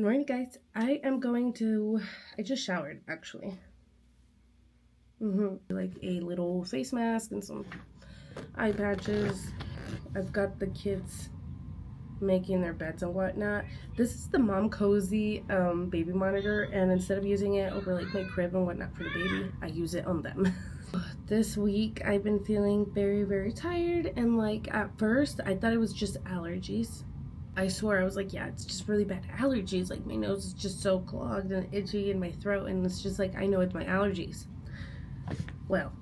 morning, guys. I just showered actually. Like a little face mask and some eye patches. I've got the kids making their beds and whatnot. This is the Mom Cozy baby monitor, and instead of using it over like my crib and whatnot for the baby, I use it on them. This week I've been feeling very tired, and like at first I thought it was just allergies. I swear, I was like, yeah, it's just really bad allergies. Like my nose is just so clogged and itchy in my throat, and it's just like, I know it's my allergies. Well,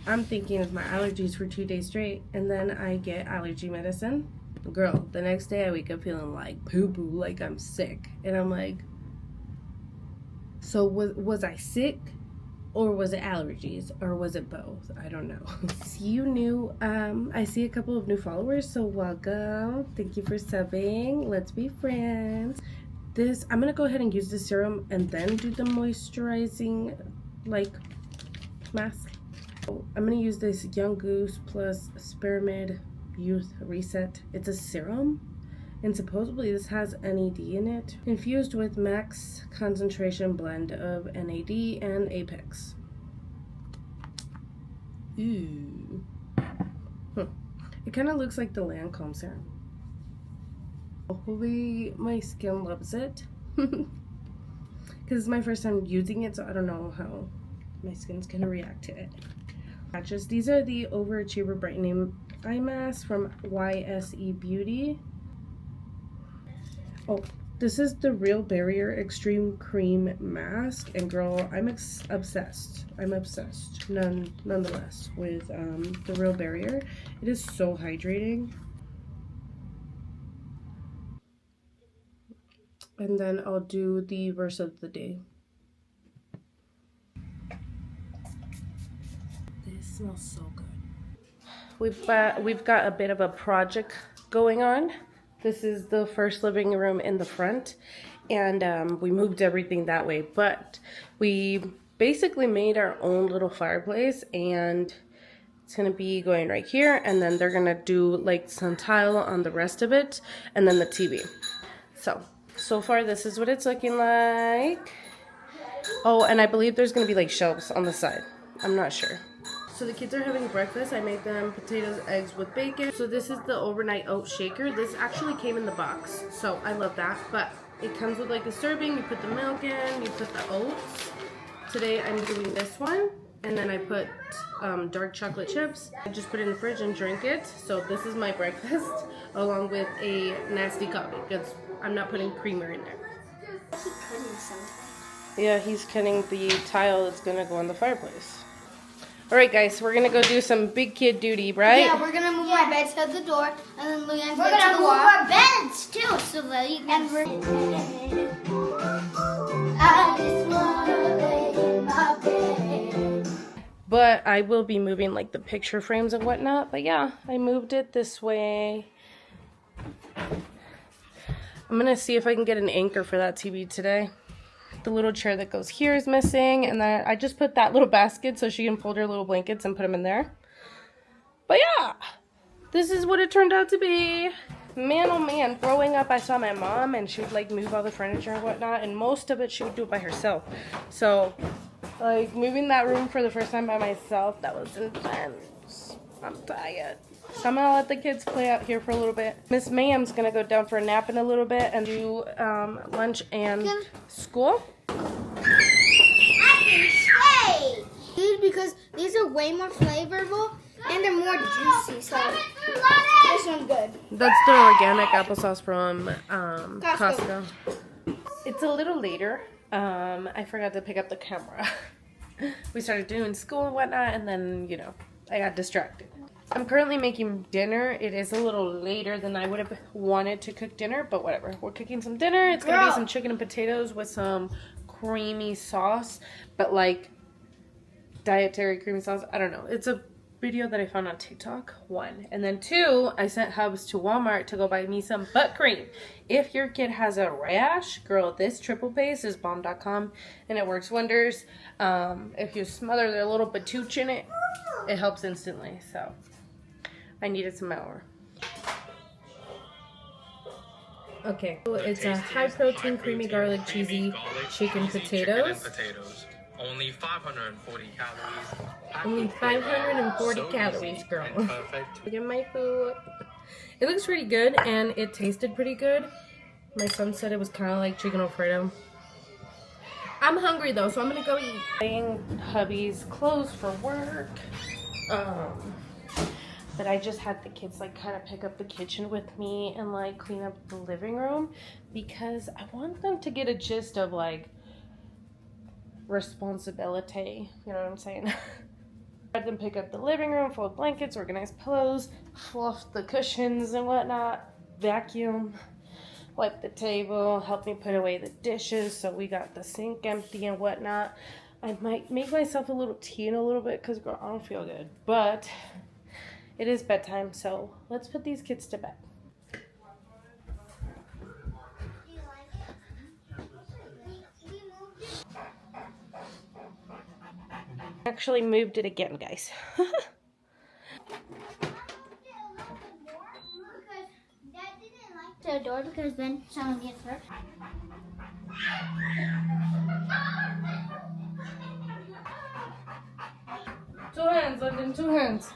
I'm thinking it's my allergies for 2 days straight, and then I get allergy medicine. Girl, the next day I wake up feeling like poo-poo, like I'm sick. And I'm like, so was I sick? Or was it allergies? Or was it both? I don't know. You new, I see a couple of new followers, so welcome. Thank you for subbing. Let's be friends. I'm gonna go ahead and use the serum and then do the moisturizing, like, mask. I'm gonna use this Young Goose plus Spearmint Youth Reset. It's a serum, and supposedly this has NAD in it, infused with max concentration blend of NAD and Apex. Ooh. It kind of looks like the Lancome serum. Hopefully my skin loves it, because it's my first time using it, so I don't know how my skin's gonna react to it. Patches. These are the Overachiever Brightening Eye Mask from YSE Beauty. Oh, this is the Real Barrier Extreme Cream Mask, and girl, I'm obsessed. I'm obsessed, nonetheless, with the Real Barrier. It is so hydrating. And then I'll do the verse of the day. This smells so good. We've got a bit of a project going on. This is the first living room in the front, and we moved everything that way, but we basically made our own little fireplace, and it's gonna be going right here, and then they're gonna do like some tile on the rest of it, and then the TV. So far this is what it's looking like. Oh, and I believe there's gonna be like shelves on the side. I'm not sure. So the kids are having breakfast. I made them potatoes, eggs with bacon. So this is the overnight oat shaker. This actually came in the box, so I love that. But it comes with like a serving. You put the milk in, you put the oats. Today I'm doing this one, and then I put dark chocolate chips. I just put it in the fridge and drink it. So this is my breakfast, along with a nasty coffee, because I'm not putting creamer in there. Yeah, he's cutting the tile that's gonna go in the fireplace. Alright guys, we're gonna go do some big kid duty, right? Yeah, we're gonna move our beds to the door, and then Leanne's gonna move our beds too, so that you can. I just wanna lay in my bed. But I will be moving like the picture frames and whatnot. But yeah, I moved it this way. I'm gonna see if I can get an anchor for that TV today. The little chair that goes here is missing, and then I just put that little basket so she can fold her little blankets and put them in there. But yeah, this is what it turned out to be. Man, oh man, growing up I saw my mom, and she would like move all the furniture and whatnot, and most of it she would do it by herself. So like moving that room for the first time by myself, that was intense. I'm tired. So I'm gonna let the kids play out here for a little bit. Miss Mayham's gonna go down for a nap in a little bit and do lunch and school. I can say, dude, because these are way more flavorful and they're more juicy. So this one's good. That's the organic applesauce from Costco. It's a little later. I forgot to pick up the camera. We started doing school and whatnot, and then I got distracted. I'm currently making dinner. It is a little later than I would have wanted to cook dinner, but whatever. We're cooking some dinner. It's going to be some chicken and potatoes with some creamy sauce, but like dietary creamy sauce. I don't know. It's a video that I found on TikTok, 1. And then 2, I sent Hubs to Walmart to go buy me some butt cream. If your kid has a rash, girl, this triple paste is bomb.com, and it works wonders. If you smother their little batooch in it, it helps instantly. So I needed some more. Okay, so it's a high protein, creamy garlic, cheesy chicken potatoes. Only 540 calories. Only 540 calories, girl. Look at my food. It looks pretty good and it tasted pretty good. My son said it was kind of like chicken Alfredo. I'm hungry though, so I'm gonna go eat. Paying hubby's clothes for work. But I just had the kids like kind of pick up the kitchen with me and like clean up the living room because I want them to get a gist of like responsibility. You know what I'm saying? Had them pick up the living room, fold blankets, organize pillows, fluff the cushions and whatnot, vacuum, wipe the table, help me put away the dishes so we got the sink empty and whatnot. I might make myself a little tea in a little bit because, girl, I don't feel good. But it is bedtime, so let's put these kids to bed. Actually moved it again, guys. The door because then someone gets hurt. Two hands, London, two hands.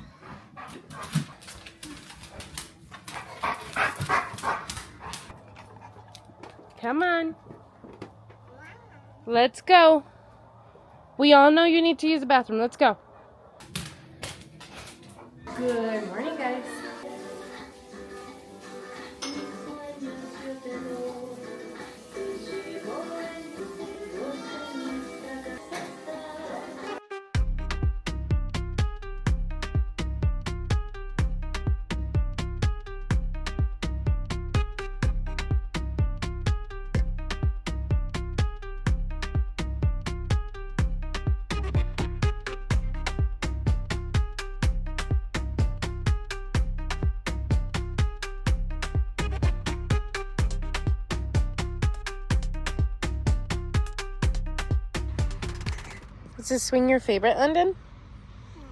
Come on. Let's go. We all know you need to use the bathroom. Let's go. Good morning, guys. Is this swing your favorite, London?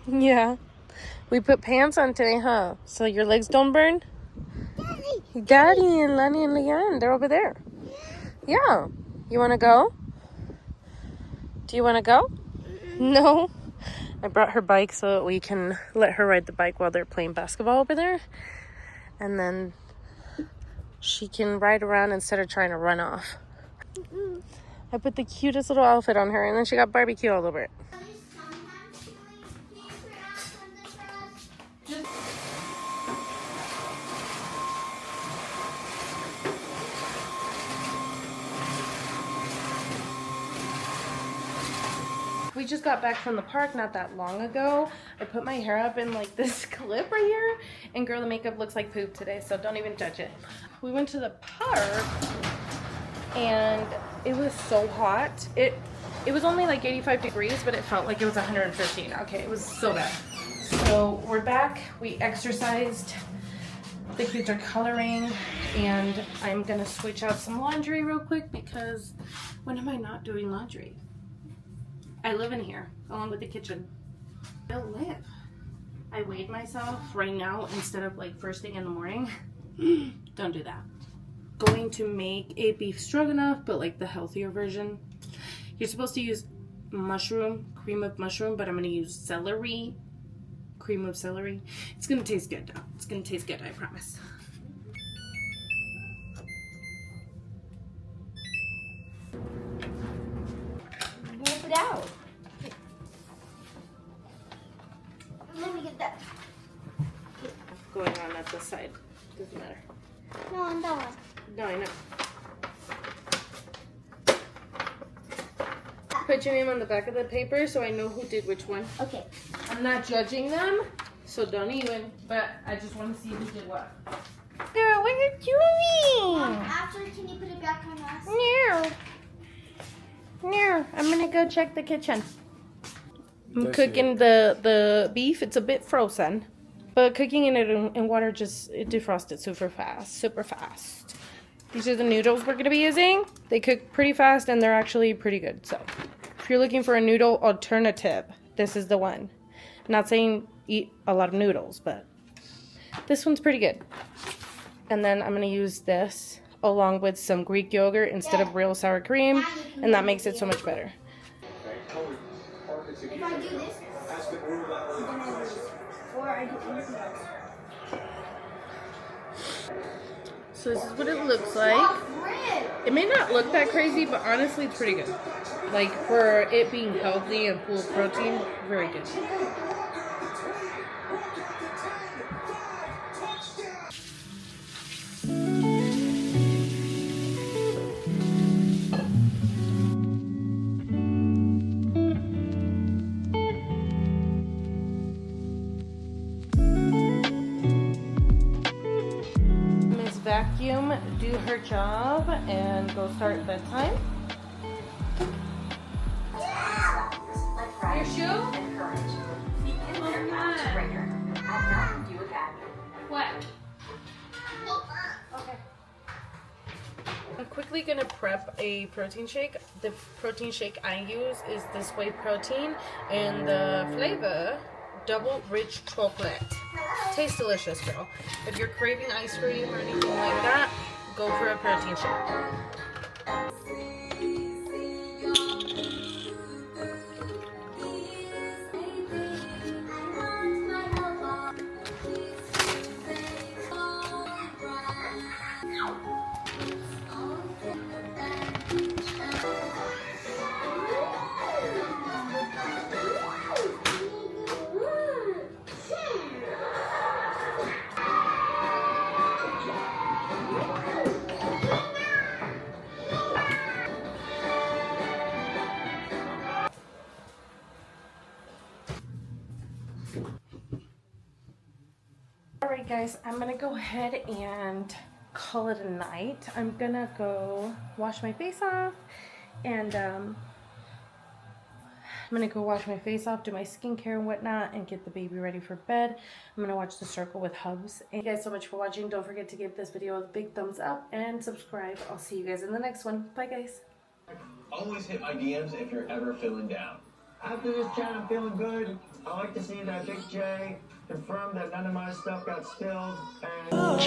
Yeah. We put pants on today, huh? So your legs don't burn? Daddy and Lenny and Leanne, they're over there. Yeah. You want to go? Do you want to go? No? I brought her bike so that we can let her ride the bike while they're playing basketball over there. And then she can ride around instead of trying to run off. I put the cutest little outfit on her and then she got barbecue all over it. We just got back from the park not that long ago. I put my hair up in like this clip right here, and girl, the makeup looks like poop today, so don't even judge it. We went to the park and it was so hot. It was only like 85 degrees, but it felt like it was 115. Okay, it was so bad. So we're back. We exercised. The kids are coloring, and I'm gonna switch out some laundry real quick because when am I not doing laundry? I live in here, along with the kitchen. I don't live. I weighed myself right now instead of like first thing in the morning. Don't do that. Going to make a beef stroganoff, but like the healthier version. You're supposed to use cream of mushroom, but I'm gonna use celery, cream of celery. It's gonna taste good though. It's gonna taste good, I promise. Move it out. Let me get that. Going on at this side. Doesn't matter. No, on that one. No, I know. Put your name on the back of the paper so I know who did which one. Okay. I'm not judging them, so don't even, but I just want to see who did what. Girl, what are you doing? After, can you put it back on us? No. No, I'm going to go check the kitchen. I'm cooking the beef. It's a bit frozen, but cooking it in water just it defrosted super fast. These are the noodles we're going to be using. They cook pretty fast and they're actually pretty good. So if you're looking for a noodle alternative, this is the one. I'm not saying eat a lot of noodles, but this one's pretty good. And then I'm going to use this along with some Greek yogurt instead of real sour cream, and that makes it so much better. If I do this, then I lose. Or I do anything else. So this is what it looks like. It may not look that crazy, but honestly, it's pretty good. Like, for it being healthy and full of protein, very good. Miss Vacuum do her job and go start bedtime. Your shoe? What? Okay. I'm quickly gonna prep a protein shake. The protein shake I use is this whey protein and the flavor double rich chocolate. Tastes delicious, girl. If you're craving ice cream or anything like that, go for a protein shake. Alright guys, I'm gonna go ahead and call it a night. I'm gonna go wash my face off and I'm gonna go wash my face off, do my skincare and whatnot, and get the baby ready for bed. I'm gonna watch The Circle with Hubs. Thank you guys so much for watching. Don't forget to give this video a big thumbs up and subscribe. I'll see you guys in the next one. Bye guys. Always hit my DMs if you're ever feeling down. After this chat, I'm feeling good. I like to see that Big J confirmed that none of my stuff got spilled. And